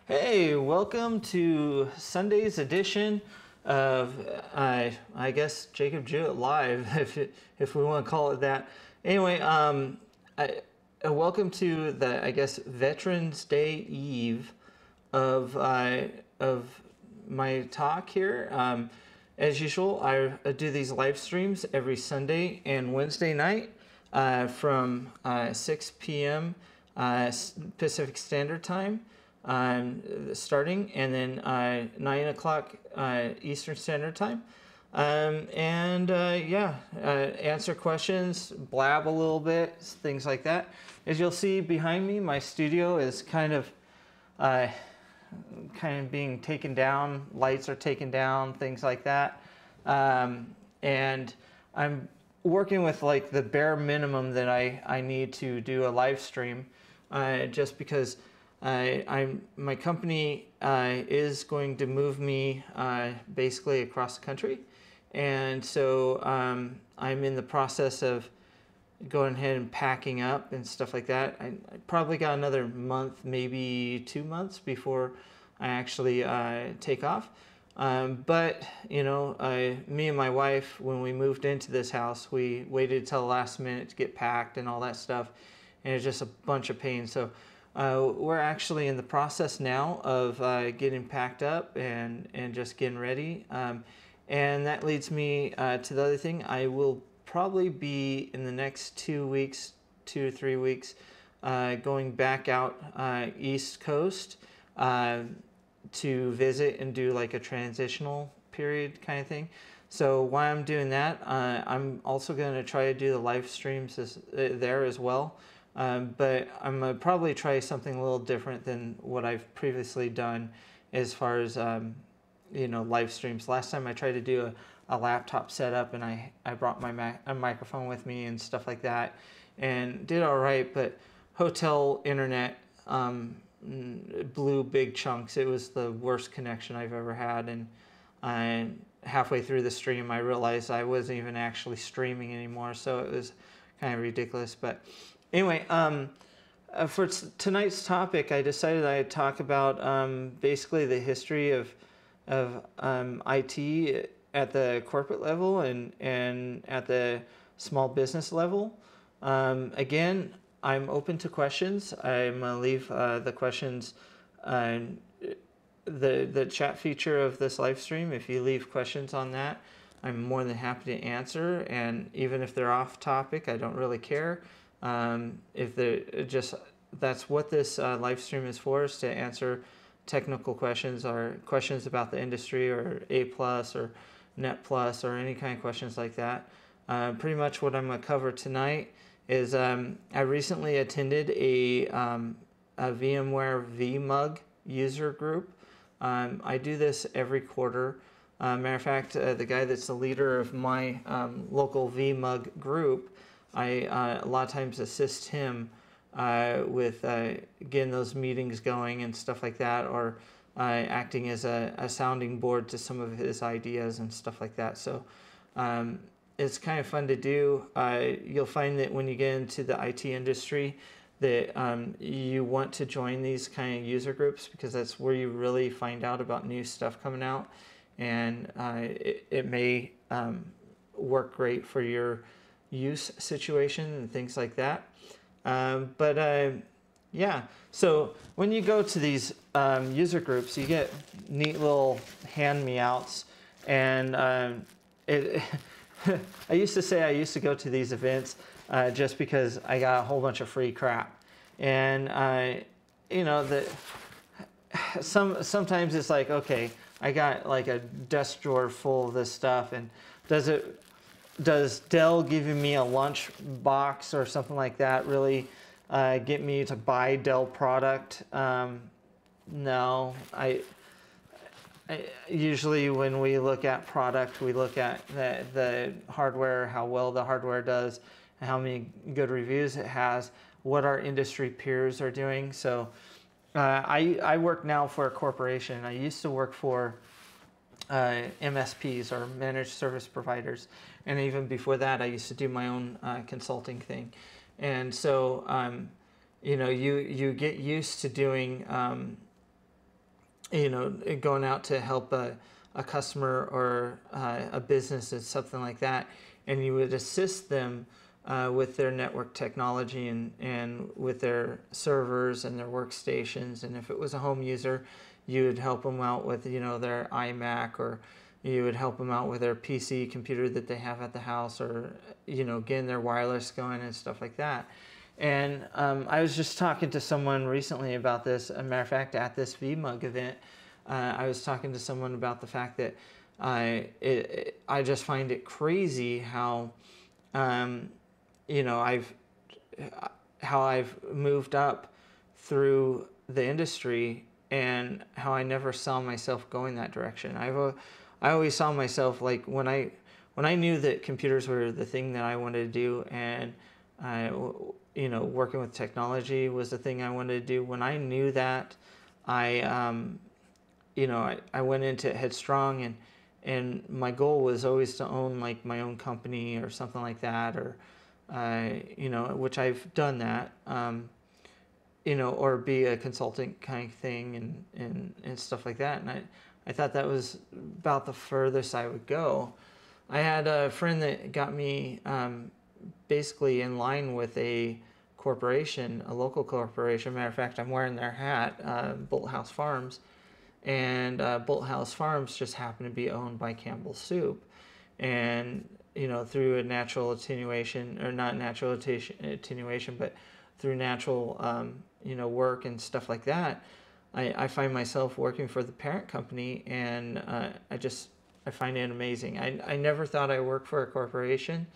Hey, welcome to Sunday's edition of I guess Jacob Jewett Live, if we want to call it that. Anyway, welcome to the I guess Veterans Day Eve of my talk here. As usual, I do these live streams every Sunday and Wednesday night from 6 p.m. Pacific Standard Time. Starting, and then 9 o'clock Eastern Standard Time. Answer questions, blab a little bit, things like that. As you'll see behind me, my studio is kind of being taken down. Lights are taken down, things like that. And I'm working with like the bare minimum that I need to do a live stream, just because my company is going to move me basically across the country, and so I'm in the process of going ahead and packing up and stuff like that. I probably got another month, maybe 2 months before I actually take off. But you know, me and my wife, when we moved into this house, we waited till the last minute to get packed and all that stuff, and it's just a bunch of pain. So we're actually in the process now of getting packed up and just getting ready. And that leads me to the other thing. I will probably be in the next 2 weeks, 2 to 3 weeks, going back out East Coast to visit and do like a transitional period kind of thing. So while I'm doing that, I'm also going to try to do the live streams there as well. But I'm going to probably try something a little different than what I've previously done as far as, live streams. Last time I tried to do a laptop setup, and I brought a microphone with me and stuff like that, and did all right, but hotel internet blew big chunks. It was the worst connection I've ever had, and halfway through the stream I realized I wasn't even actually streaming anymore, so it was kind of ridiculous. But anyway, for tonight's topic, I decided I'd talk about basically the history of IT at the corporate level and at the small business level. Again, I'm open to questions. I'm going to leave the questions the chat feature of this live stream. If you leave questions on that, I'm more than happy to answer. And even if they're off topic, I don't really care. If they're that's what this live stream is for, is to answer technical questions or questions about the industry or A+ or Net Plus or any kind of questions like that. Pretty much what I'm going to cover tonight is I recently attended a VMware vMug user group. I do this every quarter. Matter of fact, the guy that's the leader of my local vMug group, I a lot of times assist him with getting those meetings going and stuff like that, or acting as a sounding board to some of his ideas and stuff like that. So it's kind of fun to do. You'll find that when you get into the IT industry that you want to join these kind of user groups, because that's where you really find out about new stuff coming out, and it may work great for your use situation and things like that. Yeah, so when you go to these user groups, you get neat little hand-me-outs, and I used to say I used to go to these events just because I got a whole bunch of free crap, and sometimes it's like, okay, I got like a desk drawer full of this stuff, and does Dell giving me a lunch box or something like that really get me to buy Dell product? No, I usually when we look at product, we look at the hardware, how well the hardware does, how many good reviews it has, what our industry peers are doing. So I work now for a corporation. I used to work for MSPs, or managed service providers, and even before that I used to do my own consulting thing. And so you get used to doing going out to help a customer or a business or something like that, and you would assist them with their network technology and with their servers and their workstations. And if it was a home user, you would help them out with their iMac, or you would help them out with their PC computer that they have at the house, or getting their wireless going and stuff like that. And I was just talking to someone recently about this. As a matter of fact, at this VMUG event, I was talking to someone about the fact that I just find it crazy how I've moved up through the industry, and how I never saw myself going that direction. I always saw myself, like, when I knew that computers were the thing that I wanted to do, and working with technology was the thing I wanted to do. When I knew that, I went into it headstrong, and my goal was always to own like my own company or something like that, or which I've done that, or be a consultant kind of thing, and stuff like that. And I thought that was about the furthest I would go. I had a friend that got me basically in line with a corporation, a local corporation. Matter of fact, I'm wearing their hat, Bolt House Farms. And Bolt House Farms just happened to be owned by Campbell Soup. And, through a natural attenuation, or not natural attenuation, but through natural, work and stuff like that, I find myself working for the parent company, and I find it amazing. I never thought I'd work for a corporation,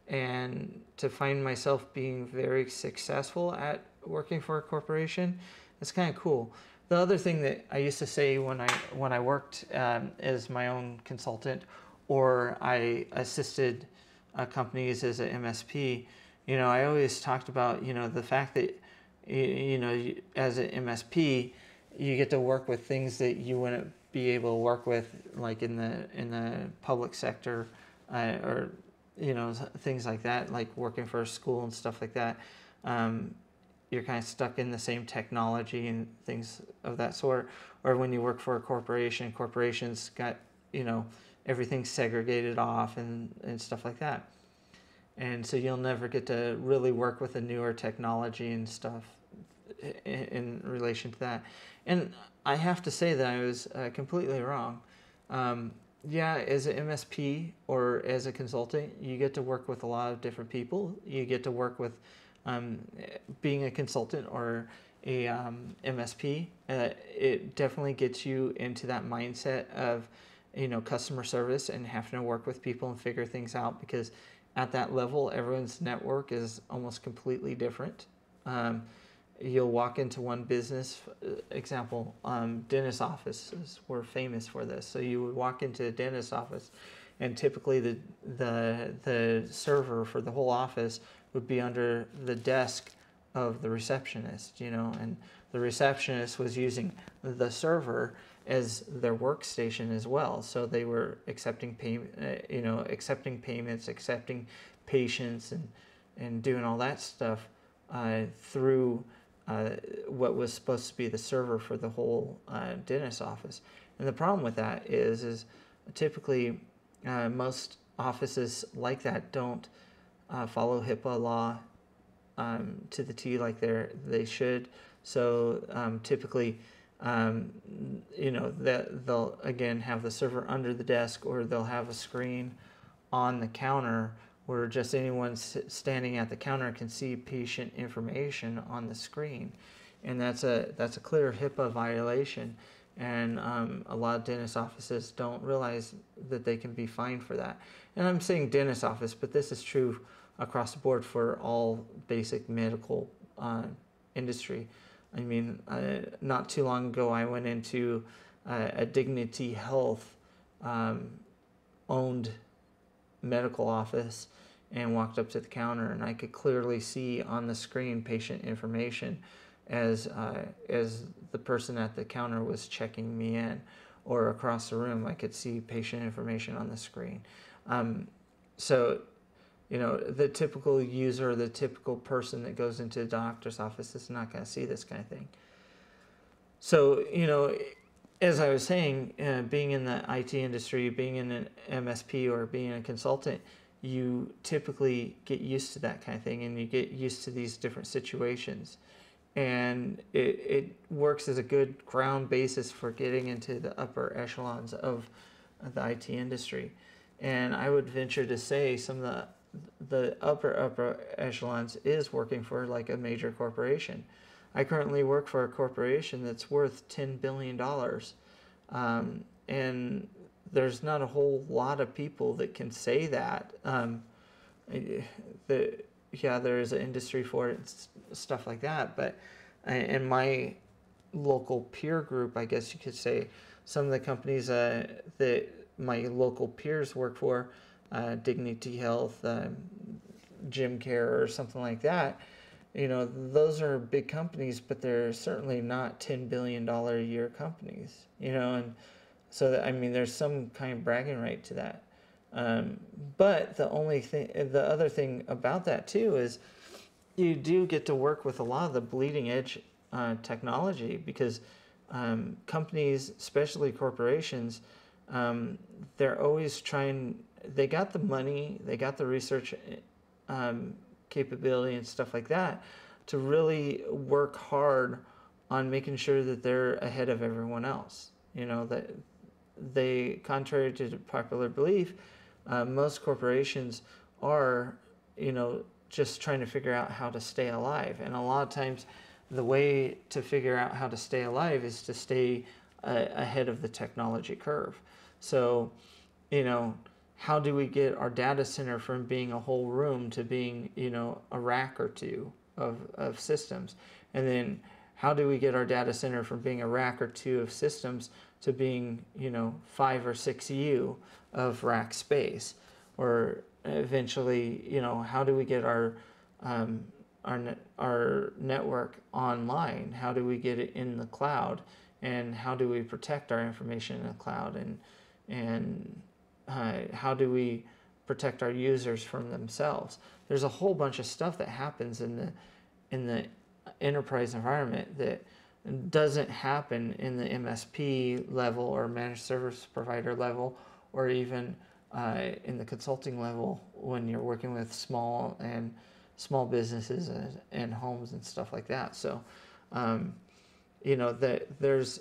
and to find myself being very successful at working for a corporation, it's kind of cool. The other thing that I used to say when I worked as my own consultant, or I assisted companies as an MSP, I always talked about the fact that as an MSP, you get to work with things that you wouldn't be able to work with like in the public sector, or things like that, like working for a school and stuff like that. You're kind of stuck in the same technology and things of that sort. Or when you work for a corporation, corporations got, everything segregated off and stuff like that. And so you'll never get to really work with the newer technology and stuff in relation to that. And I have to say that I was completely wrong. As an MSP or as a consultant, you get to work with a lot of different people. You get to work with being a consultant or a MSP, it definitely gets you into that mindset of customer service and having to work with people and figure things out, because at that level everyone's network is almost completely different. You'll walk into one business, example, dentist offices were famous for this. So you would walk into a dentist office, and typically the server for the whole office would be under the desk of the receptionist, and the receptionist was using the server as their workstation as well. So they were accepting accepting payments, accepting patients, and doing all that stuff through what was supposed to be the server for the whole dentist office. And the problem with that is typically most offices like that don't follow HIPAA law to the T like they should. So typically, that they'll again have the server under the desk, or they'll have a screen on the counter where just anyone standing at the counter can see patient information on the screen, and that's a clear HIPAA violation. And a lot of dentist offices don't realize that they can be fined for that. And I'm saying dentist office, but this is true across the board for all basic medical industry. I mean, not too long ago, I went into a Dignity Health owned medical office and walked up to the counter, and I could clearly see on the screen patient information as the person at the counter was checking me in, or across the room I could see patient information on the screen. So the typical user, the typical person that goes into a doctor's office is not going to see this kind of thing. So as I was saying, being in the IT industry, being in an MSP or being a consultant, you typically get used to that kind of thing, and you get used to these different situations. And it works as a good ground basis for getting into the upper echelons of the IT industry. And I would venture to say some of the upper echelons is working for like a major corporation. I currently work for a corporation that's worth $10 billion. And there's not a whole lot of people that can say that. Yeah, there is an industry for it and stuff like that. But in my local peer group, I guess you could say, some of the companies that my local peers work for, Dignity Health, Gym Care, or something like that, those are big companies, but they're certainly not $10 billion a year companies, and so that, I mean, there's some kind of bragging right to that. But the other thing about that too is you do get to work with a lot of the bleeding edge technology, because companies, especially corporations, they're always they got the money, they got the research capability and stuff like that to really work hard on making sure that they're ahead of everyone else. That they, contrary to popular belief, most corporations are, just trying to figure out how to stay alive. And a lot of times the way to figure out how to stay alive is to stay ahead of the technology curve. So, how do we get our data center from being a whole room to being, a rack or two of systems? And then how do we get our data center from being a rack or two of systems to being, 5 or 6 U of rack space? Or eventually, how do we get our network online? How do we get it in the cloud? And how do we protect our information in the cloud? And how do we protect our users from themselves? There's a whole bunch of stuff that happens in the enterprise environment that doesn't happen in the MSP level or managed service provider level, or even in the consulting level when you're working with small businesses and homes and stuff like that. So, there's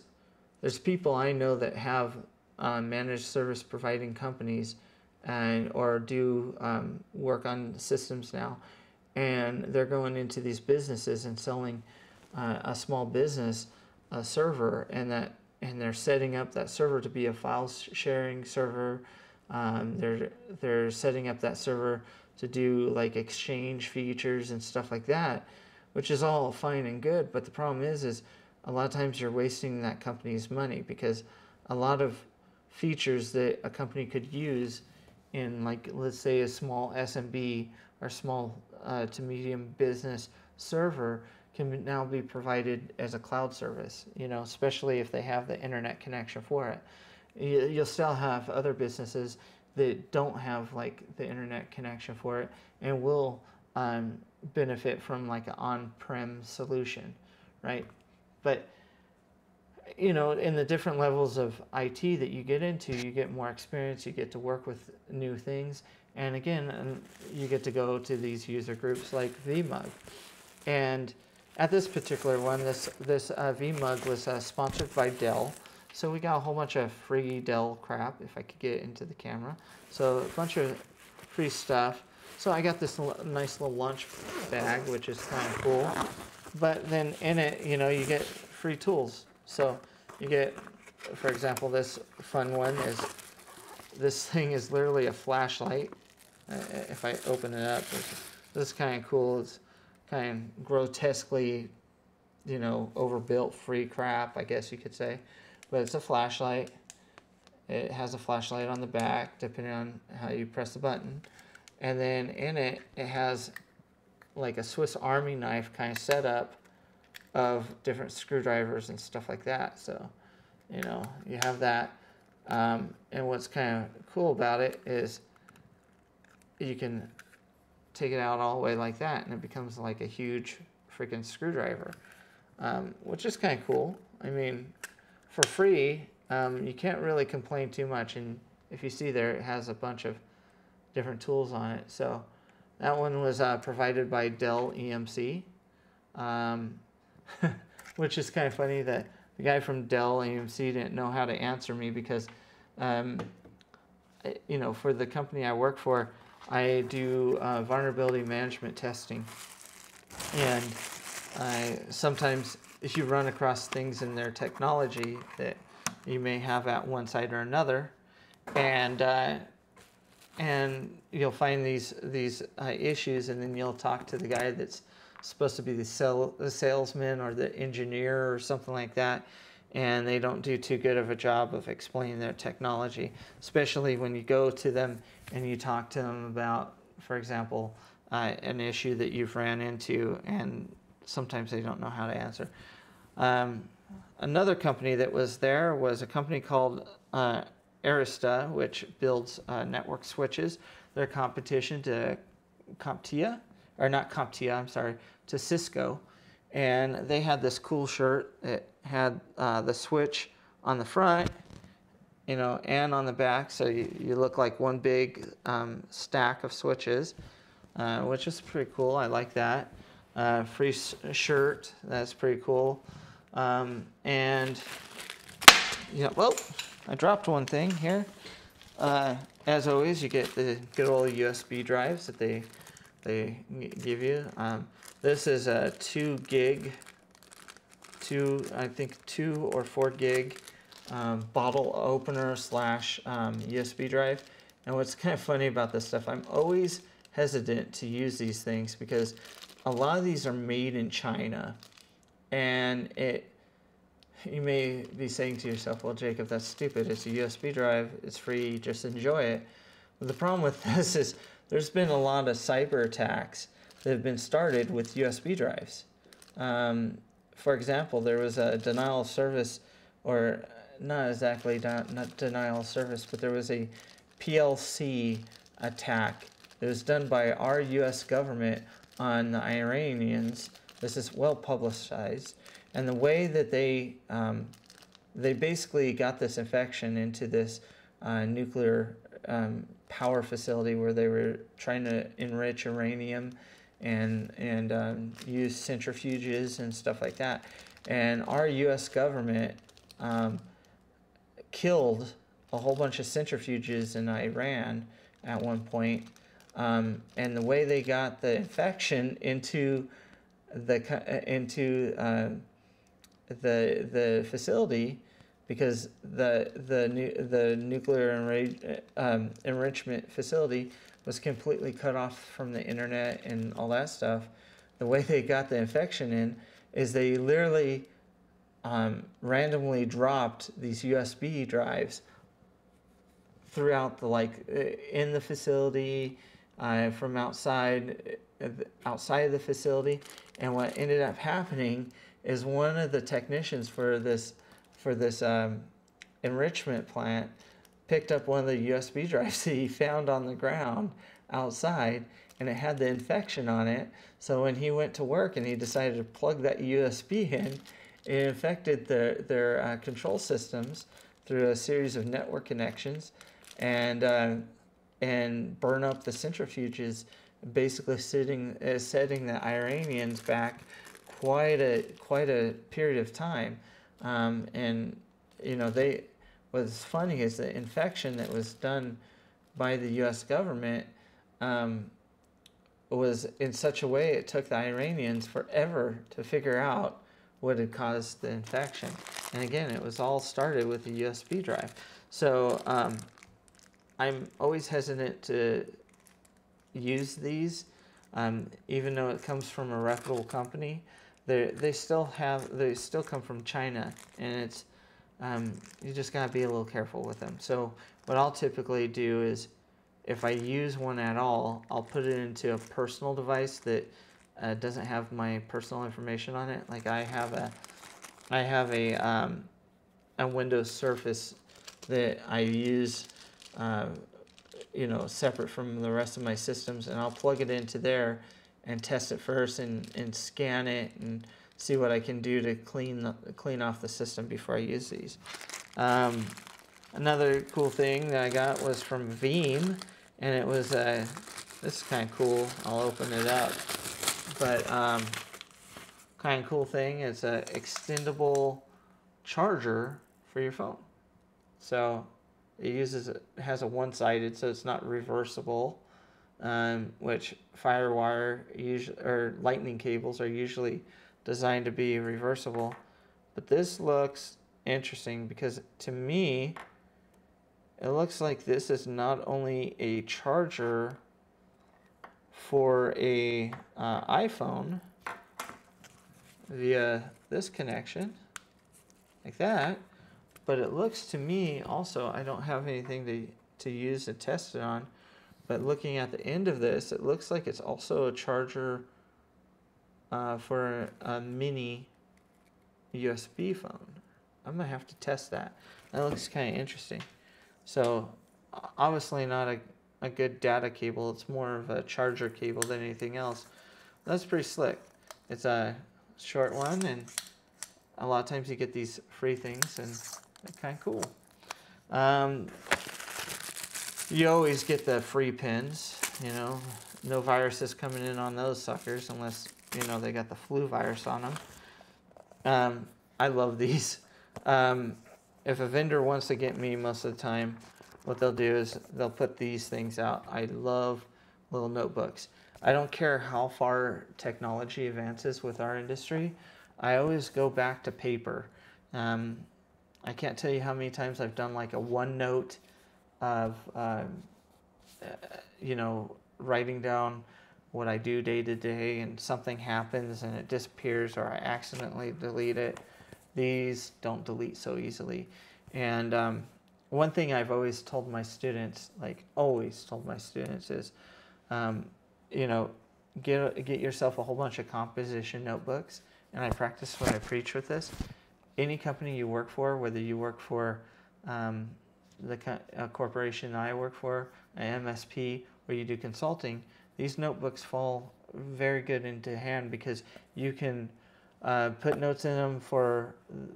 people I know that have managed service providing companies or do work on systems now, and they're going into these businesses and selling a small business a server, and they're setting up that server to be a file sharing server. They're setting up that server to do like exchange features and stuff like that, which is all fine and good. But the problem is a lot of times you're wasting that company's money, because a lot of features that a company could use in, like, let's say a small SMB or small to medium business server can now be provided as a cloud service, especially if they have the internet connection for it. You'll still have other businesses that don't have like the internet connection for it and will benefit from like an on-prem solution, right? But in the different levels of IT that you get into, you get more experience, you get to work with new things, and again, you get to go to these user groups like VMUG. And at this particular one, this VMUG was sponsored by Dell. So we got a whole bunch of free Dell crap, if I could get it into the camera. So a bunch of free stuff. So I got this nice little lunch bag, which is kind of cool. But then in it, you get free tools. So you get, for example, this fun one is, this thing is literally a flashlight. If I open it up, this is kind of cool. It's kind of grotesquely, overbuilt free crap, I guess you could say. But it's a flashlight. It has a flashlight on the back, depending on how you press the button. And then in it, it has like a Swiss Army knife kind of setup of different screwdrivers and stuff like that. So, you have that. And what's kind of cool about it is you can take it out all the way like that, and it becomes like a huge freaking screwdriver, which is kind of cool. I mean, for free, you can't really complain too much. And if you see there, it has a bunch of different tools on it. So that one was provided by Dell EMC, which is kind of funny that the guy from Dell EMC didn't know how to answer me because, you know, for the company I work for, I do vulnerability management testing. And sometimes if you run across things in their technology that you may have at one site or another, and you'll find these issues, and then you'll talk to the guy that's supposed to be the salesman or the engineer or something like that, and they don't do too good of a job of explaining their technology, especially when you go to them and you talk to them about, for example, an issue that you've ran into, and sometimes they don't know how to answer. Another company that was there was a company called Arista, which builds network switches. Their competition to CompTIA, or not CompTIA, I'm sorry, to Cisco. And they had this cool shirt that had the switch on the front, you know, and on the back, so you look like one big stack of switches, which is pretty cool. I like that. Free shirt, that's pretty cool. And yeah, well, I dropped one thing here. As always, you get the good old USB drives that they give you. This is a 2 gig, I think 2 or 4 gig bottle opener / USB drive. And what's kind of funny about this stuff, I'm always hesitant to use these things because a lot of these are made in China, and you may be saying to yourself, well, Jacob, that's stupid. It's a USB drive. It's free. Just enjoy it. But the problem with this is there's been a lot of cyber attacks that have been started with USB drives. For example, there was a denial of service, or not exactly not denial of service, but there was a PLC attack that was done by our U.S. government on the Iranians. This is well publicized. And the way that they basically got this infection into this nuclear power facility where they were trying to enrich uranium and use centrifuges and stuff like that. And our U.S. government killed a whole bunch of centrifuges in Iran at one point. And the way they got the infection into the facility, because the nuclear enrichment facility was completely cut off from the internet and all that stuff. The way they got the infection in is they literally randomly dropped these USB drives throughout in the facility, from outside of the facility. And what ended up happening is one of the technicians for this enrichment plant picked up one of the USB drives that he found on the ground outside, and it had the infection on it. So when he went to work and he decided to plug that USB in, it infected their control systems through a series of network connections, and burn up the centrifuges, basically setting the Iranians back quite a period of time. And you know, what's funny is the infection that was done by the U.S. government was in such a way it took the Iranians forever to figure out what had caused the infection. And again, it was all started with a USB drive. So I'm always hesitant to use these, even though it comes from a reputable company. They still come from China, and it's you just gotta be a little careful with them. So what I'll typically do is, if I use one at all, I'll put it into a personal device that doesn't have my personal information on it. Like I have a Windows Surface that I use, you know, separate from the rest of my systems, and I'll plug it into there and test it first and scan it and see what I can do to clean off the system before I use these. Another cool thing that I got was from Veeam, and it was this is kind of cool. I'll open it up, but kind of cool thing. It's a extendable charger for your phone. So it has a one-sided, so it's not reversible, which Firewire or lightning cables are usually designed to be reversible. But this looks interesting because to me, it looks like this is not only a charger for a iPhone via this connection, like that, but it looks to me also, I don't have anything to use to test it on, but looking at the end of this, it looks like it's also a charger for a mini USB phone. I'm gonna have to test that. That looks kind of interesting. So obviously not a good data cable. It's more of a charger cable than anything else. That's pretty slick. It's a short one, and a lot of times you get these free things, and they're kind of cool. You always get the free pins, you know. No viruses coming in on those suckers unless, you know, they got the flu virus on them. I love these. If a vendor wants to get me, most of the time, what they'll do is they'll put these things out. I love little notebooks. I don't care how far technology advances with our industry. I always go back to paper. I can't tell you how many times I've done like a OneNote of, you know, writing down what I do day to day, and something happens and it disappears, or I accidentally delete it. These don't delete so easily. And one thing I've always told my students, is, you know, get yourself a whole bunch of composition notebooks. And I practice what I preach with this. Any company you work for, whether you work for the corporation I work for, an MSP, or you do consulting, these notebooks fall very good into hand because you can put notes in them for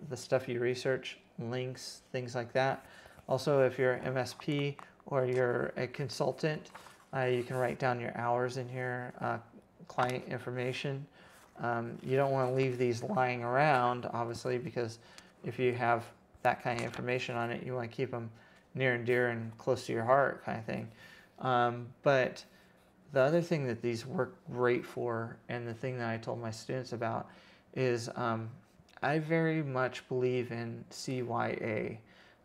the stuff you research, links, things like that. Also, if you're an MSP or you're a consultant, you can write down your hours in here, client information. You don't want to leave these lying around, obviously, because if you have that kind of information on it, you want to keep them near and dear and close to your heart, kind of thing. But the other thing that these work great for, and the thing that I told my students about, is I very much believe in CYA.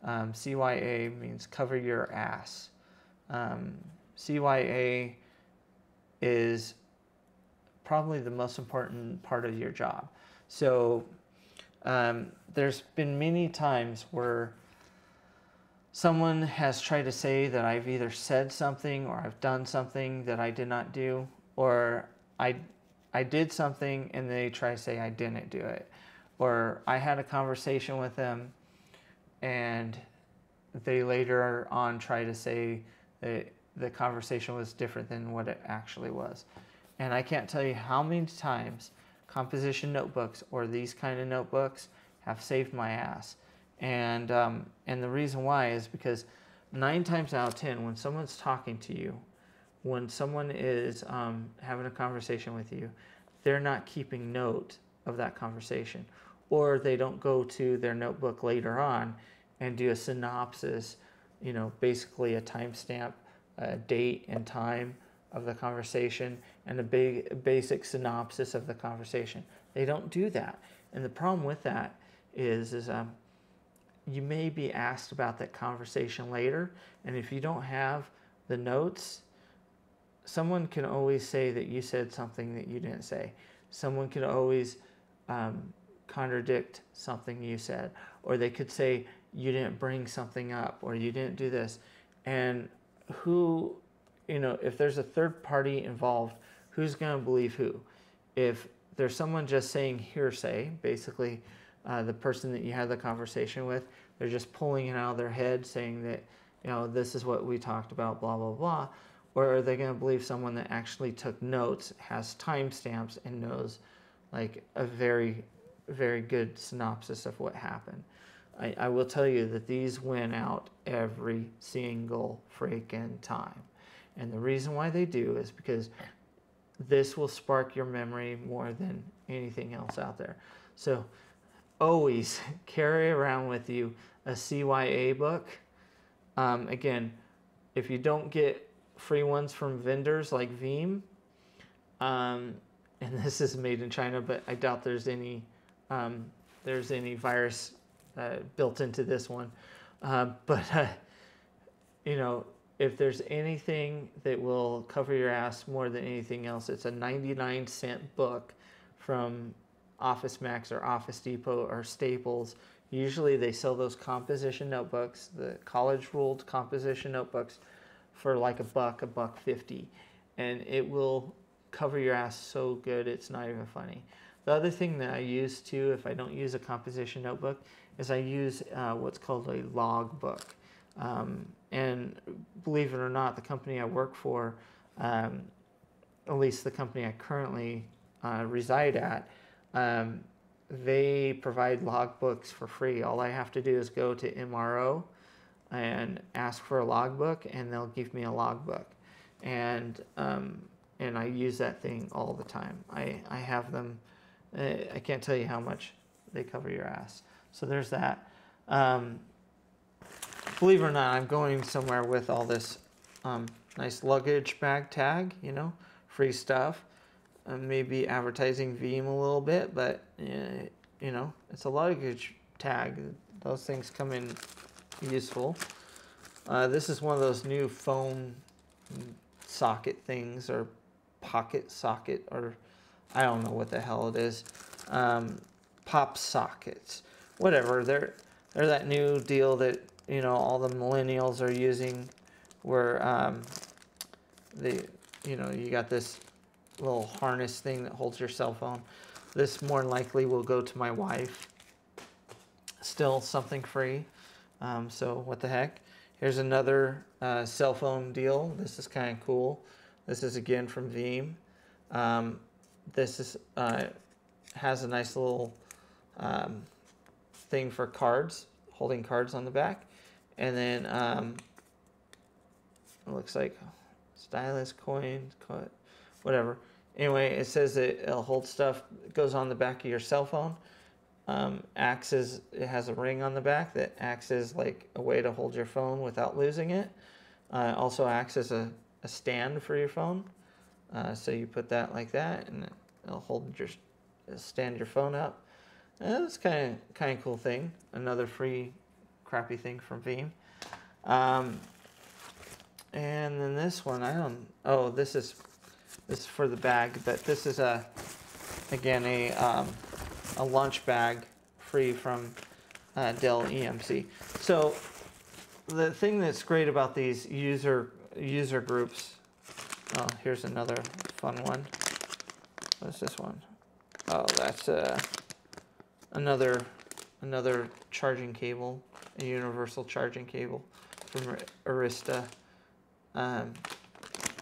CYA means cover your ass. CYA is probably the most important part of your job. So there's been many times where someone has tried to say that I've either said something or I've done something that I did not do, or I did something and they try to say I didn't do it. Or I had a conversation with them and they later on try to say that the conversation was different than what it actually was. And I can't tell you how many times composition notebooks or these kind of notebooks have saved my ass. And the reason why is because 9 times out of 10, when someone's talking to you, when someone is having a conversation with you, they're not keeping note of that conversation, or they don't go to their notebook later on and do a synopsis, you know, basically a timestamp, a date and time of the conversation, and a basic synopsis of the conversation. They don't do that. And the problem with that is you may be asked about that conversation later, and if you don't have the notes, someone can always say that you said something that you didn't say. Someone could always contradict something you said, or they could say you didn't bring something up, or you didn't do this. And who, you know, if there's a third party involved, who's going to believe who? If there's someone just saying hearsay, basically the person that you had the conversation with, they're just pulling it out of their head saying that, you know, this is what we talked about, blah, blah, blah. Or are they going to believe someone that actually took notes, has timestamps, and knows like a very, very good synopsis of what happened. I will tell you that these win out every single freaking time. And the reason why they do is because this will spark your memory more than anything else out there. So always carry around with you a CYA book. Again, if you don't get free ones from vendors like Veeam, and this is made in China, but I doubt there's any virus built into this one. You know, if there's anything that will cover your ass more than anything else, it's a 99-cent book from Office Max or Office Depot or Staples. Usually they sell those composition notebooks, the college-ruled composition notebooks, for like $1.50, and it will cover your ass so good it's not even funny. The other thing that I use too, if I don't use a composition notebook, is I use what's called a log book. And believe it or not, the company I work for, at least the company I currently reside at, they provide logbooks for free. All I have to do is go to MRO and ask for a logbook, and they'll give me a logbook. And I use that thing all the time. I have them. I can't tell you how much they cover your ass. So there's that. Believe it or not, I'm going somewhere with all this nice luggage bag tag, you know, free stuff. Maybe advertising Veeam a little bit, but you know, it's a luggage tag. Those things come in useful. This is one of those new phone socket things, or pocket socket, or I don't know what the hell it is. Pop sockets, whatever. They're that new deal that, you know, all the millennials are using, where you got this little harness thing that holds your cell phone. This more than likely will go to my wife. Still something free. So what the heck? Here's another cell phone deal. This is kind of cool. This is again from Veeam. This is has a nice little thing for cards, holding cards on the back, and then it looks like stylus, coin, whatever. Anyway, it says that it'll hold stuff. It goes on the back of your cell phone. It has a ring on the back that acts as like a way to hold your phone without losing it. Also acts as a stand for your phone. So you put that like that, and it'll stand your phone up. That's kind of cool thing. Another free crappy thing from Veeam. And then this one, this is for the bag, but this is again a lunch bag free from Dell EMC. So the thing that's great about these user groups, here's another fun one. What's this one? Oh, that's another charging cable, a universal charging cable from Arista.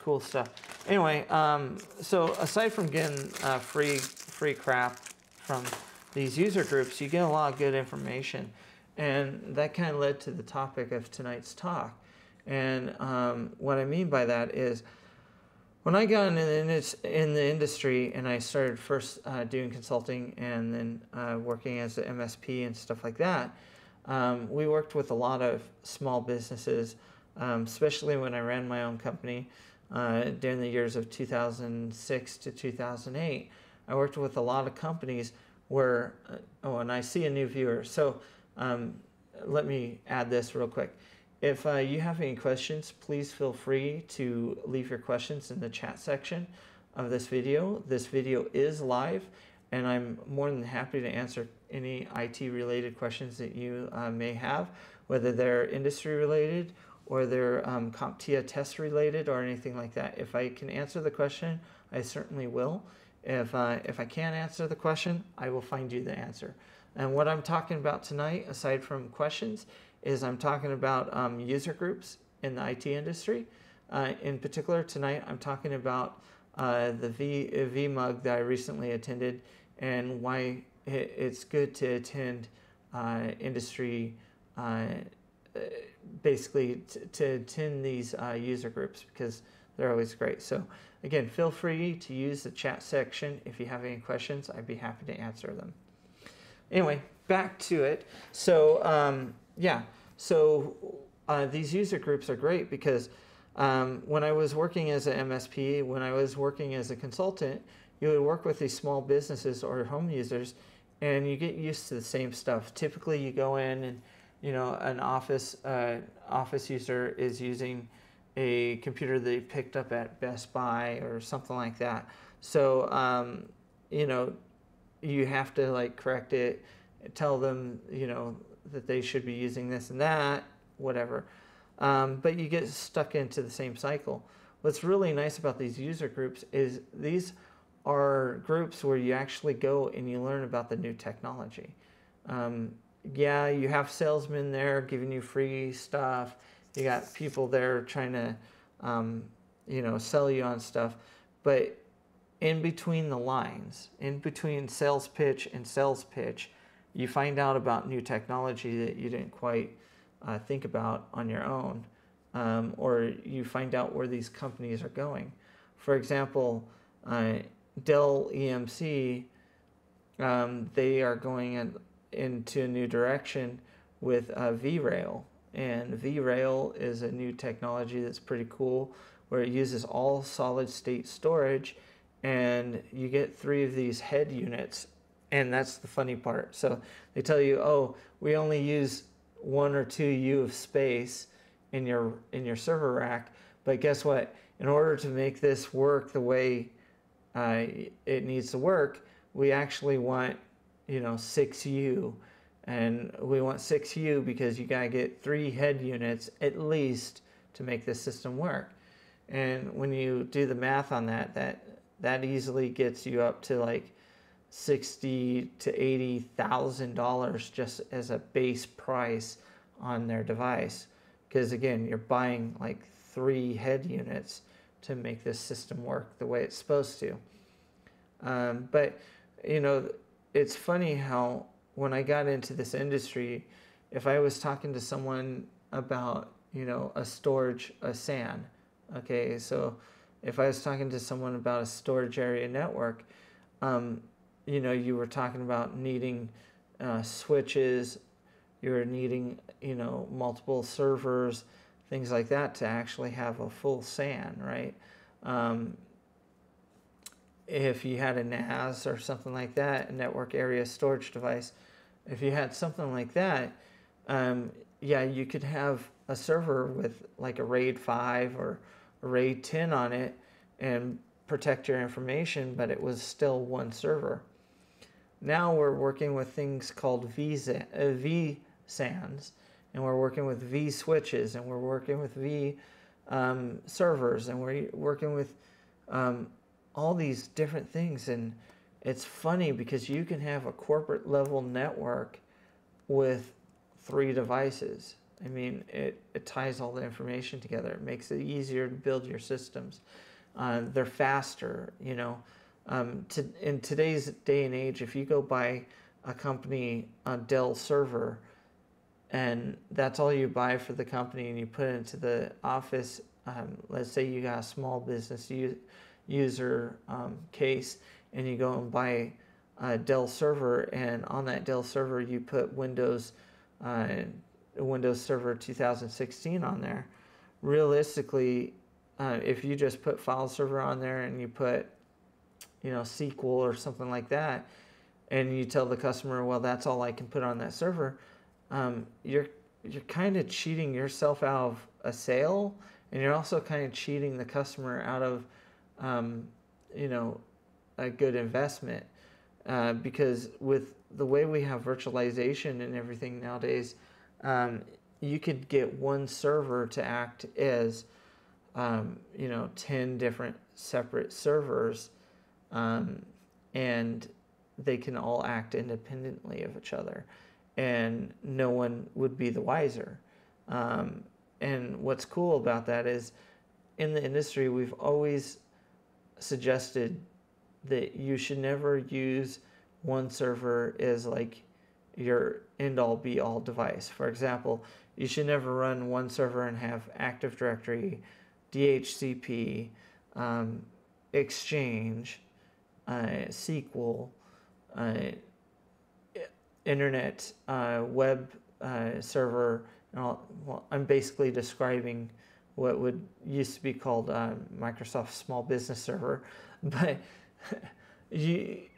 Cool stuff. Anyway, so aside from getting free crap from these user groups, you get a lot of good information, and that kind of led to the topic of tonight's talk. And what I mean by that is, when I got in the industry and I started first doing consulting and then working as an MSP and stuff like that, we worked with a lot of small businesses, especially when I ran my own company during the years of 2006 to 2008. I worked with a lot of companies where, and I see a new viewer. So let me add this real quick. If you have any questions, please feel free to leave your questions in the chat section of this video. This video is live, and I'm more than happy to answer any IT-related questions that you may have, whether they're industry-related or they're CompTIA test-related or anything like that. If I can answer the question, I certainly will. If I can't answer the question, I will find you the answer. And what I'm talking about tonight, aside from questions, is I'm talking about user groups in the IT industry. In particular, tonight I'm talking about the VMUG that I recently attended, and why it's good to attend industry, basically to attend these user groups, because they're always great. So again, feel free to use the chat section if you have any questions. I'd be happy to answer them. Anyway, back to it. So yeah, so these user groups are great because when I was working as an MSP, when I was working as a consultant, you would work with these small businesses or home users, and you get used to the same stuff. Typically, you go in and, you know, an office user is using a computer they picked up at Best Buy or something like that. So, you know, you have to like correct it, tell them, you know, that they should be using this and that, whatever. But you get stuck into the same cycle. What's really nice about these user groups is these are groups where you actually go and you learn about the new technology. Yeah, you have salesmen there giving you free stuff. You got people there trying to, you know, sell you on stuff. But in between the lines, in between sales pitch and sales pitch, you find out about new technology that you didn't quite think about on your own, or you find out where these companies are going. For example, Dell EMC, they are going into a new direction with V-Rail. And V-Rail is a new technology that's pretty cool, where it uses all solid state storage, and you get 3 of these head units. And that's the funny part. So they tell you, oh, we only use 1 or 2 U of space in your server rack, but guess what? In order to make this work the way it needs to work, we actually want, you know, 6U, and we want 6U because you gotta get 3 head units at least to make this system work. And when you do the math on that easily gets you up to like $60,000 to $80,000 just as a base price on their device, because again, you're buying like 3 head units to make this system work the way it's supposed to. But you know, it's funny how when I got into this industry, if I was talking to someone about, you know, a SAN, okay, so if I was talking to someone about a storage area network, you know, you were talking about needing switches, you were needing, you know, multiple servers, things like that to actually have a full SAN, right? If you had a NAS or something like that, a network area storage device, if you had something like that, yeah, you could have a server with like a RAID 5 or a RAID 10 on it and protect your information, but it was still one server. Now we're working with things called vSANs, and we're working with V switches, and we're working with V servers, and we're working with all these different things. And it's funny because you can have a corporate level network with 3 devices. I mean, it ties all the information together. It makes it easier to build your systems. They're faster, you know. In today's day and age, if you go buy a company, a Dell server, and that's all you buy for the company, and you put it into the office, let's say you got a small business user case, and you go and buy a Dell server, and on that Dell server you put Windows Server 2016 on there. Realistically, if you just put file server on there and you put, you know, SQL or something like that, and you tell the customer, well, that's all I can put on that server, you're kind of cheating yourself out of a sale, and you're also kind of cheating the customer out of, you know, a good investment, because with the way we have virtualization and everything nowadays, you could get one server to act as, you know, 10 different separate servers, and they can all act independently of each other, and no one would be the wiser. And what's cool about that is, in the industry, we've always suggested that you should never use one server is like your end-all be-all device. For example, you should never run one server and have Active Directory, DHCP, Exchange, SQL, Internet, web server. And all. Well, I'm basically describing what would used to be called Microsoft Small Business Server, but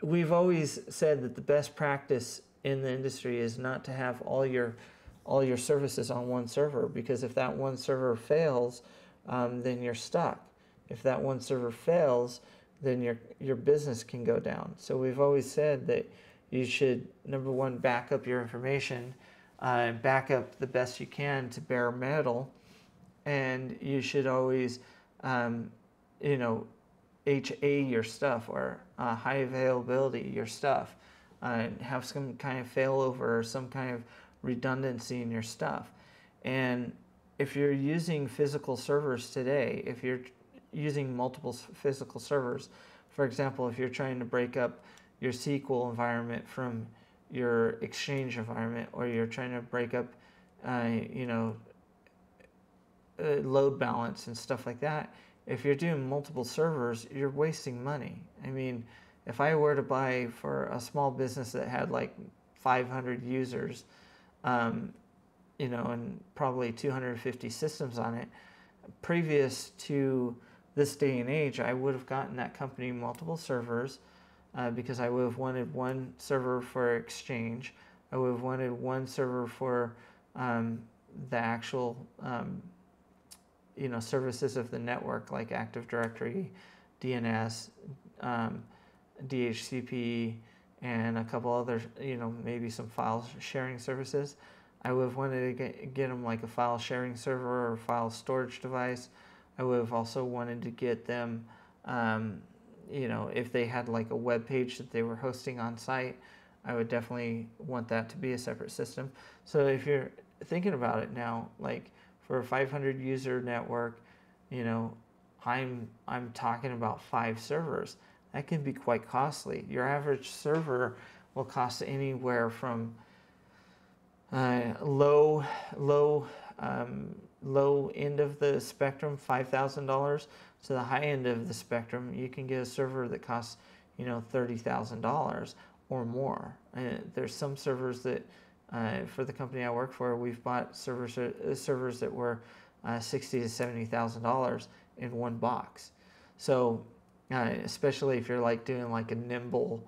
we've always said that the best practice in the industry is not to have all your services on one server, because if that one server fails, then you're stuck. If that one server fails, then your business can go down. So we've always said that you should, number one, back up your information, back up the best you can to bare metal, and you should always, HA your stuff, or high availability your stuff, have some kind of failover or some kind of redundancy in your stuff. And if you're using physical servers today, if you're using multiple physical servers, for example, if you're trying to break up your SQL environment from your Exchange environment, or you're trying to break up, load balance and stuff like that, if you're doing multiple servers, you're wasting money. I mean, if I were to buy for a small business that had like 500 users, and probably 250 systems on it, previous to this day and age, I would have gotten that company multiple servers, because I would have wanted one server for Exchange. I would have wanted one server for the actual services of the network, like Active Directory, DNS, DHCP, and a couple other, maybe some file sharing services. I would have wanted to get them like a file sharing server or file storage device. I would have also wanted to get them, if they had like a web page that they were hosting on site, I would definitely want that to be a separate system. So if you're thinking about it now, like for a 500 user network, I'm talking about 5 servers. That can be quite costly. Your average server will cost anywhere from low end of the spectrum, $5,000, to the high end of the spectrum. You can get a server that costs, $30,000 or more. There's some servers that, for the company I work for, we've bought servers that were $60,000 to $70,000 in one box. So, especially if you're like doing like a nimble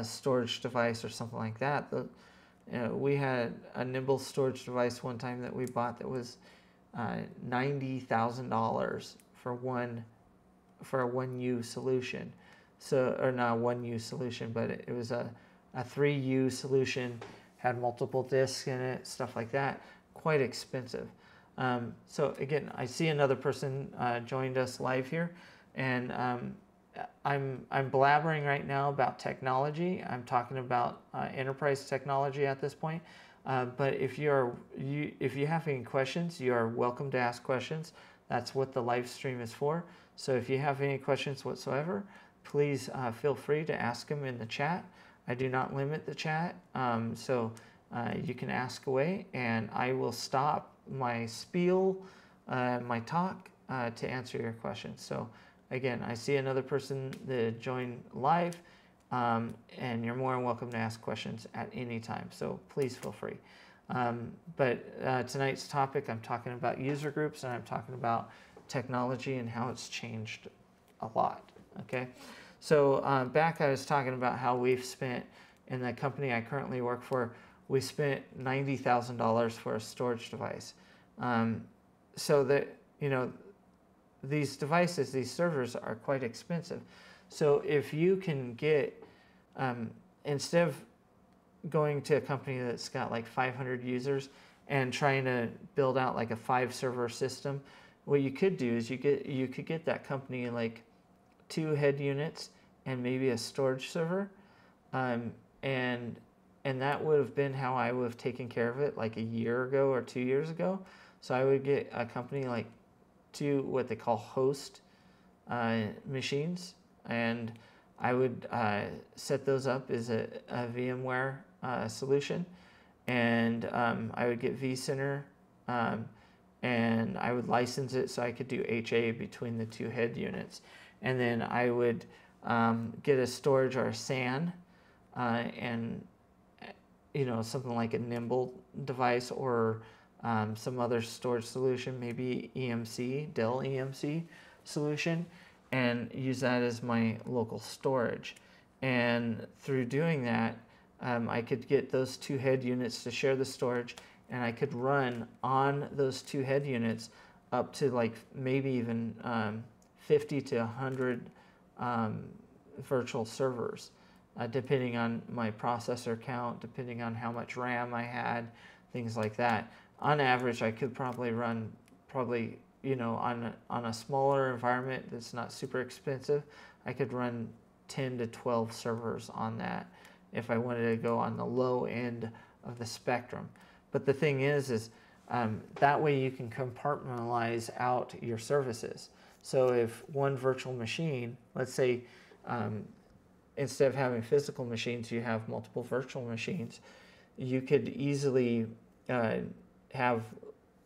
storage device or something like that. We had a nimble storage device one time that we bought that was $90,000 for a 1U solution. So, or not a 1U solution, but it was a 3U solution, had multiple disks in it, stuff like that. Quite expensive. So again, I see another person joined us live here, and I'm blabbering right now about technology. I'm talking about enterprise technology at this point. But if you have any questions, you are welcome to ask questions. That's what the live stream is for. So if you have any questions whatsoever, please feel free to ask them in the chat. I do not limit the chat, so you can ask away, and I will stop my spiel, my talk, to answer your questions. So again, I see another person that joined live, and you're more than welcome to ask questions at any time, so please feel free. But tonight's topic, I'm talking about user groups, and I'm talking about technology and how it's changed a lot, okay? So back I was talking about how we've spent, in the company I currently work for, we spent $90,000 for a storage device. So that, these devices, these servers are quite expensive. So if you can get, instead of going to a company that's got like 500 users and trying to build out like a 5-server system, what you could do is you could get that company like 2 head units and maybe a storage server, and that would have been how I would have taken care of it like a year ago or 2 years ago. So I would get a company like 2 what they call host machines, and I would set those up as a VMware solution, and I would get vCenter, and I would license it so I could do HA between the two head units. And then I would get a storage or a SAN, and something like a Nimble device or some other storage solution, maybe EMC, Dell EMC solution, and use that as my local storage. And through doing that, I could get those two head units to share the storage, and I could run on those two head units up to like maybe even 50 to 100 virtual servers, depending on my processor count, depending on how much RAM I had, things like that. On average, I could probably run on a smaller environment that's not super expensive, I could run 10 to 12 servers on that if I wanted to go on the low end of the spectrum. But the thing is that way you can compartmentalize out your services. So if one virtual machine, let's say instead of having physical machines, you have multiple virtual machines, you could easily have,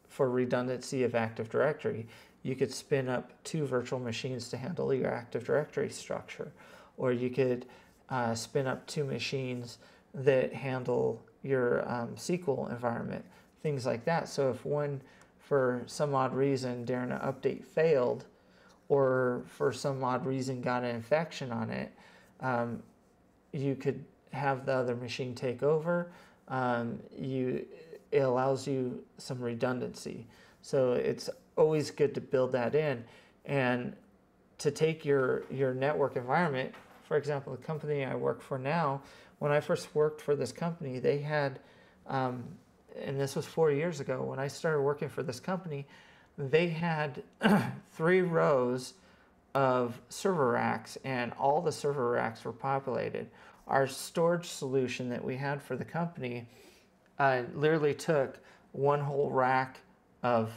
for redundancy of Active Directory, you could spin up 2 virtual machines to handle your Active Directory structure. Or you could spin up 2 machines that handle your SQL environment, things like that. So if one, for some odd reason, during an update failed, or for some odd reason got an infection on it, you could have the other machine take over. It allows you some redundancy. So it's always good to build that in. And to take your network environment, for example, the company I work for now, when I first worked for this company, they had, and this was 4 years ago, when I started working for this company, they had 3 rows of server racks, and all the server racks were populated. Our storage solution that we had for the company literally took one whole rack of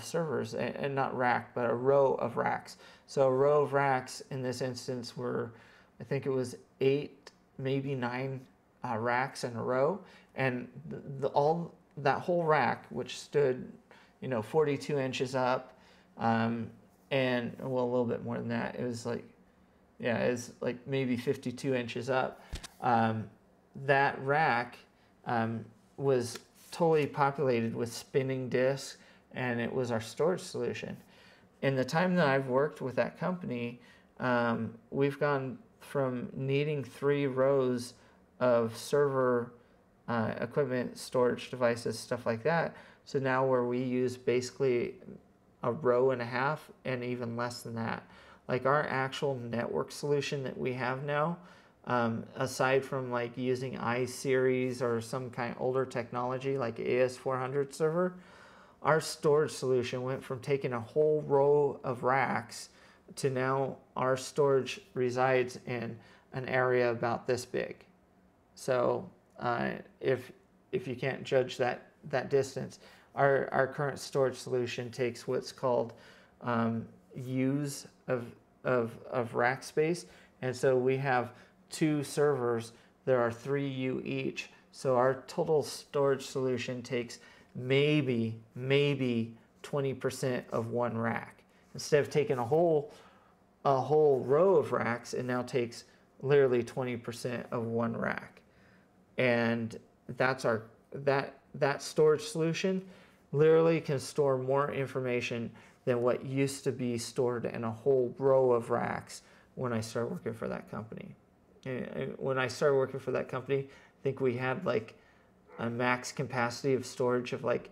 servers, and not rack, but a row of racks. So a row of racks in this instance were, I think it was 8, maybe 9 racks in a row, and all that whole rack, which stood 42 inches up, and well, a little bit more than that. It was like, yeah, it was like maybe 52 inches up. That rack was totally populated with spinning disks, and it was our storage solution. In the time that I've worked with that company, we've gone from needing 3 rows of server equipment, storage devices, stuff like that, so now where we use basically a row and a half, and even less than that. Like our actual network solution that we have now, aside from like using iSeries or some kind of older technology like AS400 server, our storage solution went from taking a whole row of racks to now our storage resides in an area about this big. So if you can't judge that distance, our current storage solution takes what's called U's of rack space, and so we have 2 servers. There are 3 U each, so our total storage solution takes maybe 20% of one rack. Instead of taking a whole row of racks, it now takes literally 20% of one rack. And that's that storage solution literally can store more information than what used to be stored in a whole row of racks when I started working for that company. And when I started working for that company, I think we had like a max capacity of storage of like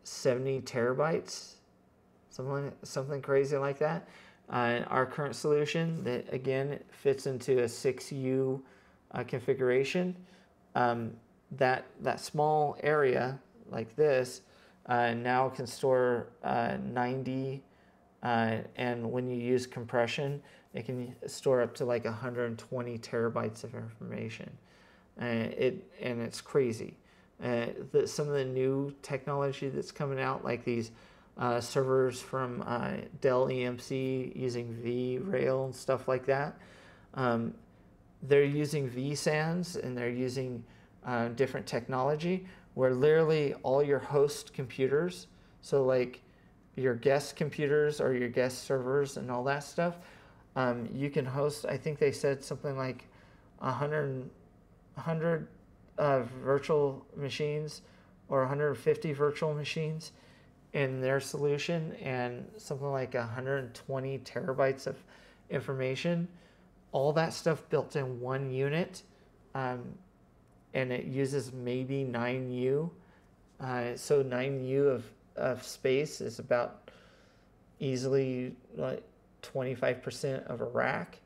70 terabytes, something crazy like that. Our current solution that again fits into a 6U configuration, that small area like this now can store 90, and when you use compression, it can store up to like 120 terabytes of information. And it's crazy. Some of the new technology that's coming out, like these servers from Dell EMC using vRail and stuff like that, They're using vSANs and they're using different technology where literally all your host computers, so like your guest computers or your guest servers and all that stuff, you can host, I think they said something like 100 virtual machines or 150 virtual machines in their solution, and something like 120 terabytes of information. All that stuff built in one unit, and it uses maybe 9U. So 9U of space is about easily like 25% of a rack.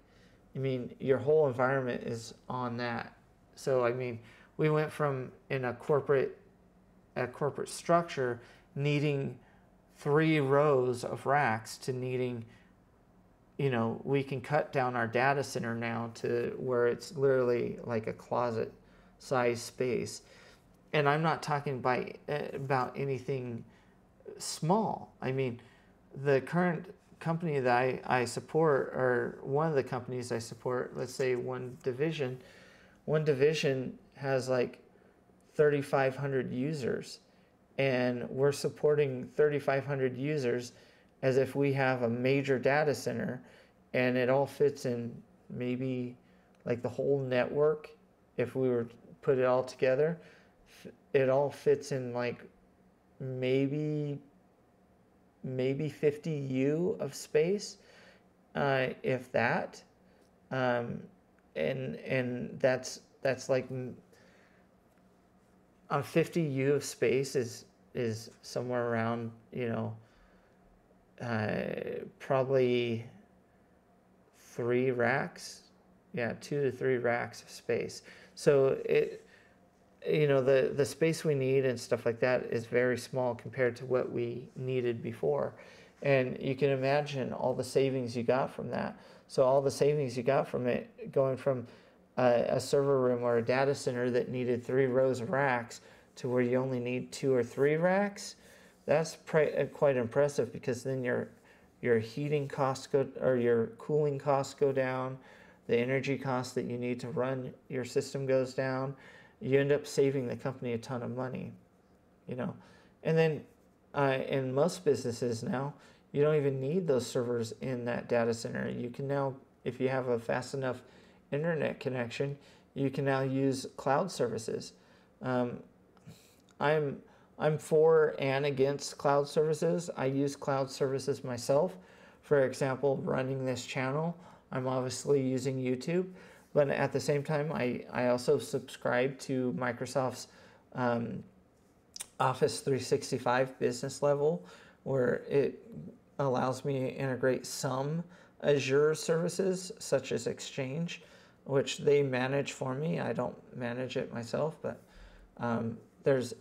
I mean, your whole environment is on that. So I mean, we went from in a corporate structure needing 3 rows of racks to needing, we can cut down our data center now to where it's literally like a closet size space. And I'm not talking about anything small. I mean, the current company that I support, or one of the companies I support, let's say one division has like 3,500 users, and we're supporting 3,500 users as if we have a major data center, and it all fits in maybe like the whole network. If we were to put it all together, it all fits in like maybe 50 U of space, if that, and that's like 50 U of space is somewhere around, probably 3 racks. Yeah, 2 to 3 racks of space. So the space we need and stuff like that is very small compared to what we needed before. And you can imagine all the savings you got from that. So all the savings you got from it, going from a server room or a data center that needed 3 rows of racks to where you only need 2 or 3 racks, that's quite impressive, because then your heating costs or your cooling costs go down, the energy costs that you need to run your system goes down. You end up saving the company a ton of money, And then in most businesses now, you don't even need those servers in that data center. You can now, if you have a fast enough internet connection, you can now use cloud services. I'm for and against cloud services. I use cloud services myself. For example, running this channel, I'm obviously using YouTube, but at the same time, I also subscribe to Microsoft's Office 365 business level, where it allows me to integrate some Azure services, such as Exchange, which they manage for me. I don't manage it myself, but there's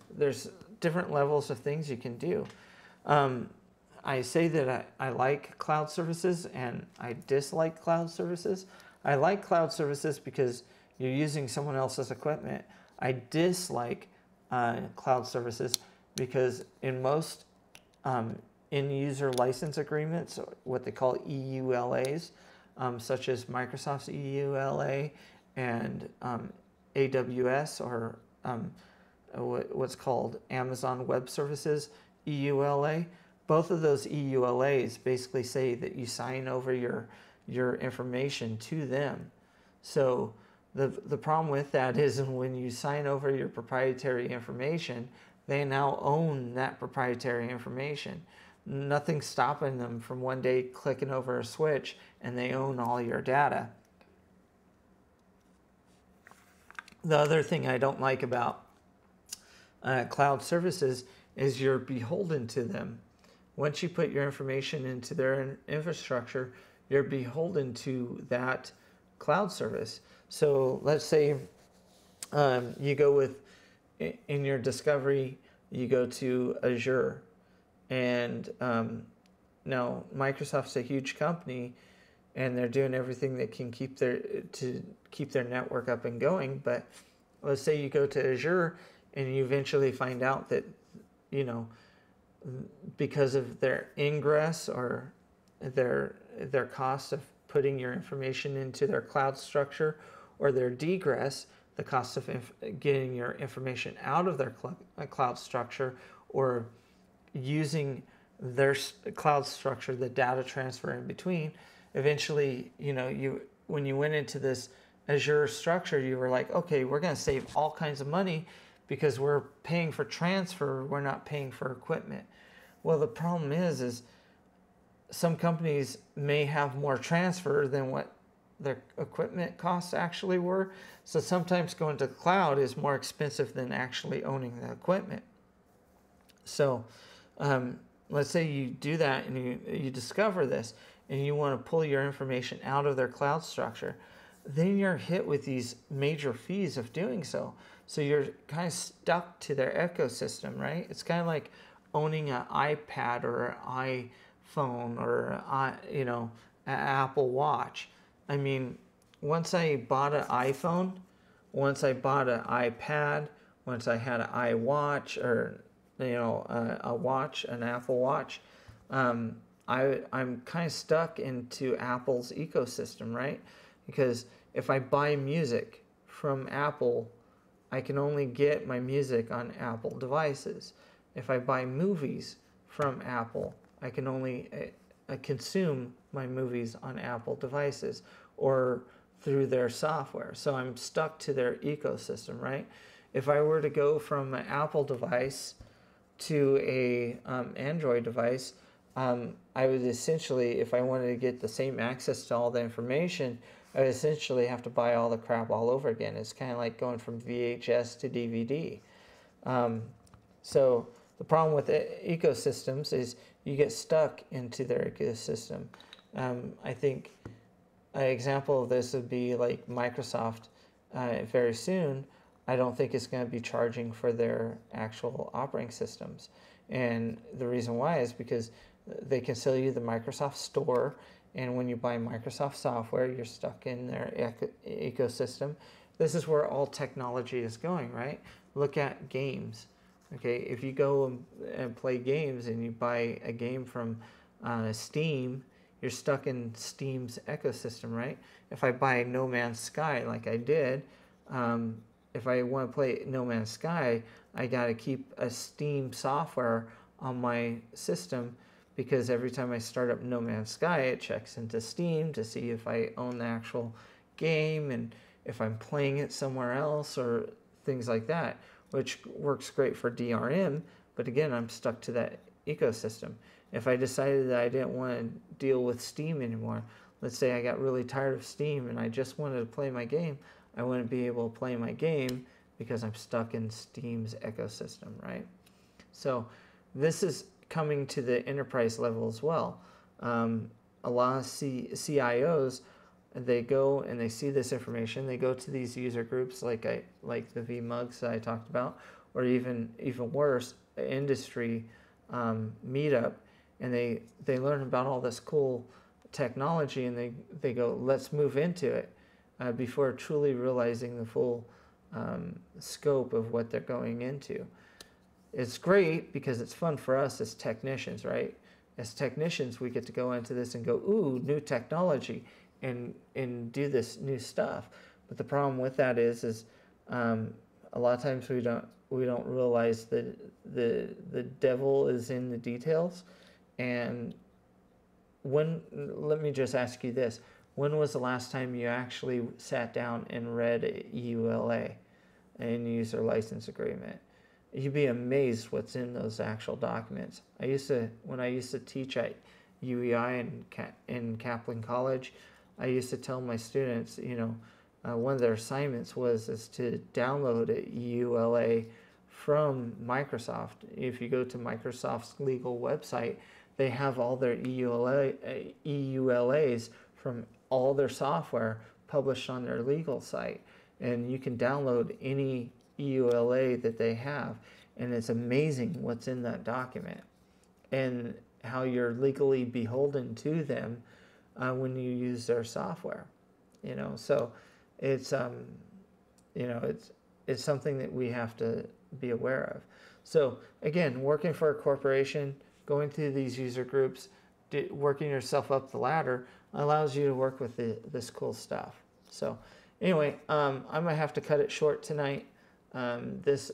different levels of things you can do. I say that I like cloud services and I dislike cloud services. I like cloud services because you're using someone else's equipment. I dislike cloud services because in most end-user license agreements, what they call EULAs, such as Microsoft's EULA and AWS, or what's called Amazon Web Services EULA, both of those EULAs basically say that you sign over your information to them. So the problem with that is when you sign over your proprietary information, they now own that proprietary information. Nothing's stopping them from one day clicking over a switch and they own all your data. The other thing I don't like about cloud services is you're beholden to them. Once you put your information into their infrastructure, you're beholden to that cloud service. So let's say you go with, in your discovery, you go to Azure. And now Microsoft's a huge company, and they're doing everything they can to keep their network up and going. But let's say you go to Azure and you eventually find out that, because of their ingress or their cost of putting your information into their cloud structure, or their degress, the cost of getting your information out of their cloud structure, or using their cloud structure, the data transfer in between. Eventually, when you went into this Azure structure, you were like, okay, we're going to save all kinds of money because we're paying for transfer, we're not paying for equipment. Well, the problem is some companies may have more transfer than what their equipment costs actually were. So sometimes going to the cloud is more expensive than actually owning the equipment. So let's say you do that and you discover this and you want to pull your information out of their cloud structure. Then you're hit with these major fees of doing so. So you're kind of stuck to their ecosystem, right? It's kind of like owning an iPad or an iPhone or an Apple Watch. I mean, once I bought an iPhone, once I bought an iPad, once I had an iWatch or a watch, an Apple Watch, I'm kind of stuck into Apple's ecosystem, right? Because if I buy music from Apple, I can only get my music on Apple devices. If I buy movies from Apple, I can only consume my movies on Apple devices or through their software. So I'm stuck to their ecosystem, right? If I were to go from an Apple device to a Android device, I would essentially, if I wanted to get the same access to all the information, I would essentially have to buy all the crap all over again. It's kind of like going from VHS to DVD. So the problem with ecosystems is you get stuck into their ecosystem. I think an example of this would be like Microsoft very soon. I don't think it's going to be charging for their actual operating systems. And the reason why is because they can sell you the Microsoft Store, and when you buy Microsoft software, you're stuck in their ecosystem. This is where all technology is going, right? Look at games. Okay, if you go and play games and you buy a game from Steam, you're stuck in Steam's ecosystem, right? If I buy No Man's Sky like I did, if I want to play No Man's Sky, I got to keep a Steam software on my system, because every time I start up No Man's Sky, it checks into Steam to see if I own the actual game and if I'm playing it somewhere else or things like that, which works great for DRM, but again, I'm stuck to that ecosystem. If I decided that I didn't want to deal with Steam anymore, let's say I got really tired of Steam and I just wanted to play my game, I wouldn't be able to play my game because I'm stuck in Steam's ecosystem, right? So this is coming to the enterprise level as well. A lot of CIOs, they go and they see this information. They go to these user groups like the VMUGs that I talked about, or even worse, industry meetup, and they learn about all this cool technology, and they go, let's move into it, before truly realizing the full scope of what they're going into. It's great because it's fun for us as technicians, right? As technicians, we get to go into this and go, ooh, new technology, and do this new stuff. But the problem with that is a lot of times we don't realize that the devil is in the details. And let me just ask you this: when was the last time you actually sat down and read a EULA, a user license agreement? You'd be amazed what's in those actual documents. When I used to teach at UEI in Kaplan College, I used to tell my students, one of their assignments is to download a EULA from Microsoft. If you go to Microsoft's legal website, they have all their EULAs from all their software published on their legal site. And you can download any EULA that they have, and it's amazing what's in that document and how you're legally beholden to them when you use their software. So it's it's something that we have to be aware of. So again, working for a corporation, going through these user groups, working yourself up the ladder, allows you to work with this cool stuff. So anyway, I'm gonna have to cut it short tonight. This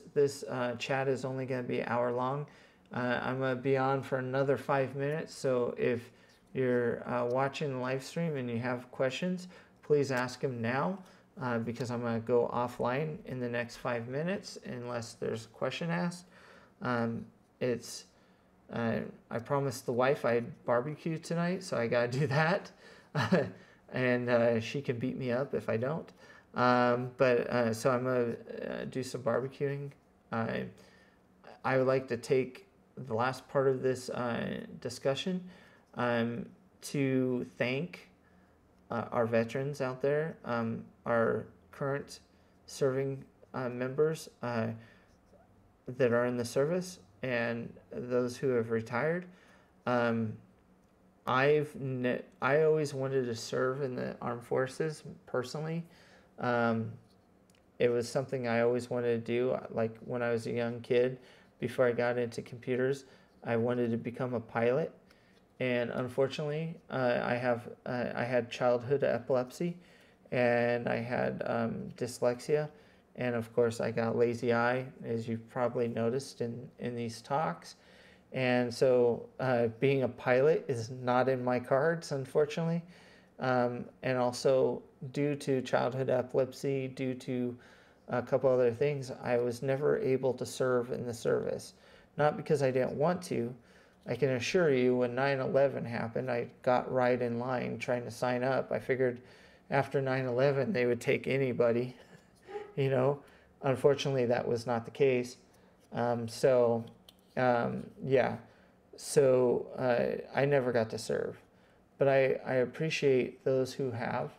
chat is only gonna be an hour long. I'm gonna be on for another 5 minutes. So if you're watching the live stream and you have questions, please ask them now, because I'm gonna go offline in the next 5 minutes unless there's a question asked. I promised the wife I'd barbecue tonight, so I gotta do that. And she can beat me up if I don't. So I'm gonna do some barbecuing. I would like to take the last part of this discussion to thank our veterans out there, our current serving members that are in the service, and those who have retired. I always wanted to serve in the armed forces personally. It was something I always wanted to do. Like when I was a young kid, before I got into computers, I wanted to become a pilot. And unfortunately, I had childhood epilepsy, and I had dyslexia. And of course, I got lazy eye, as you've probably noticed in these talks. And so being a pilot is not in my cards, unfortunately. And also due to childhood epilepsy, due to a couple other things, I was never able to serve in the service. Not because I didn't want to. I can assure you when 9/11 happened, I got right in line trying to sign up. I figured after 9/11 they would take anybody. Unfortunately, that was not the case. So I never got to serve, but I appreciate those who have.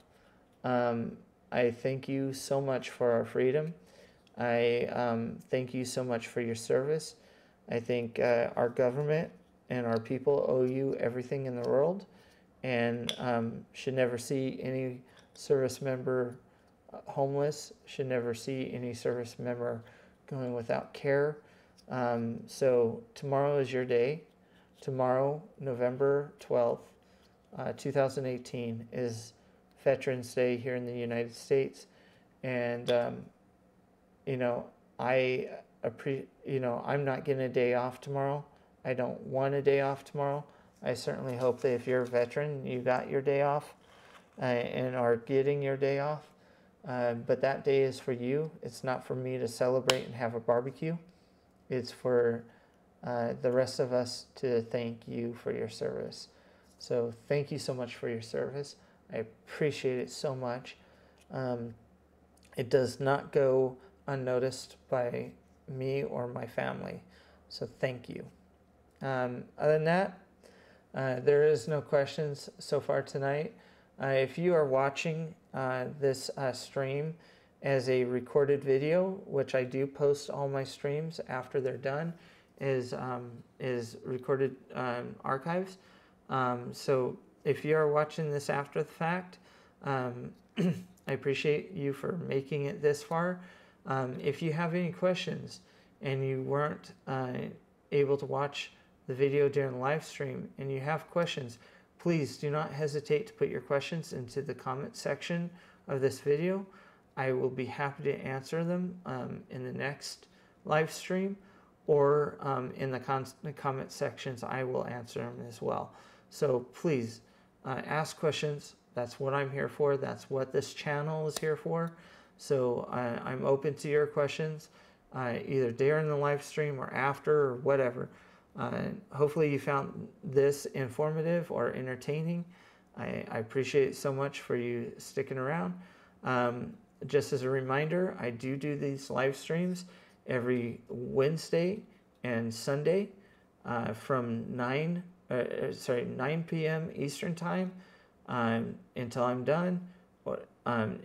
I thank you so much for our freedom. I thank you so much for your service. I think our government and our people owe you everything in the world, and should never see any service member homeless, should never see any service member going without care. So tomorrow is your day. Tomorrow, November 12th, 2018, is Veterans Day here in the United States. And, I'm not getting a day off tomorrow. I don't want a day off tomorrow. I certainly hope that if you're a veteran, you got your day off and are getting your day off. But that day is for you. It's not for me to celebrate and have a barbecue. It's for the rest of us to thank you for your service. So thank you so much for your service. I appreciate it so much. It does not go unnoticed by me or my family. So thank you. Other than that, there is no questions so far tonight. If you are watching this stream as a recorded video, which I do post all my streams after they're done, is recorded archives. So if you are watching this after the fact, I appreciate you for making it this far. If you have any questions and you weren't able to watch the video during the live stream and you have questions, please do not hesitate to put your questions into the comment section of this video. I will be happy to answer them in the next live stream, or in the comment sections I will answer them as well. So please ask questions. That's what I'm here for. That's what this channel is here for. So I'm open to your questions, either during the live stream or after or whatever. Hopefully you found this informative or entertaining. I appreciate it so much for you sticking around. Just as a reminder, I do these live streams every Wednesday and Sunday from 9 p.m. Eastern Time until I'm done. Or,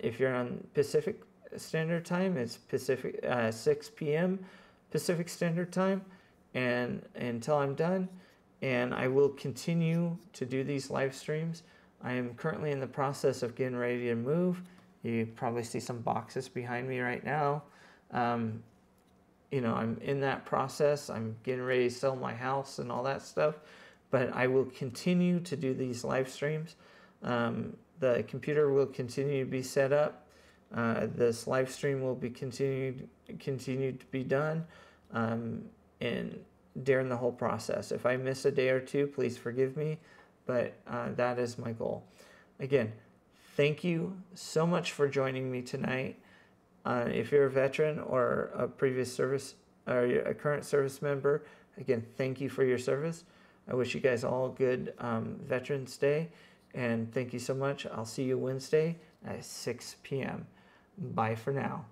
if you're on Pacific Standard Time, it's 6 p.m. Pacific Standard Time, and until I'm done. And I will continue to do these live streams. I am currently in the process of getting ready to move. You probably see some boxes behind me right now. I'm in that process. I'm getting ready to sell my house and all that stuff. But I will continue to do these live streams. The computer will continue to be set up. This live stream will be continued to be done, and during the whole process. If I miss a day or two, please forgive me, but that is my goal. Again, thank you so much for joining me tonight. If you're a veteran or a previous service or you're a current service member, again, thank you for your service. I wish you guys all a good Veterans Day, and thank you so much. I'll see you Wednesday at 6 p.m. Bye for now.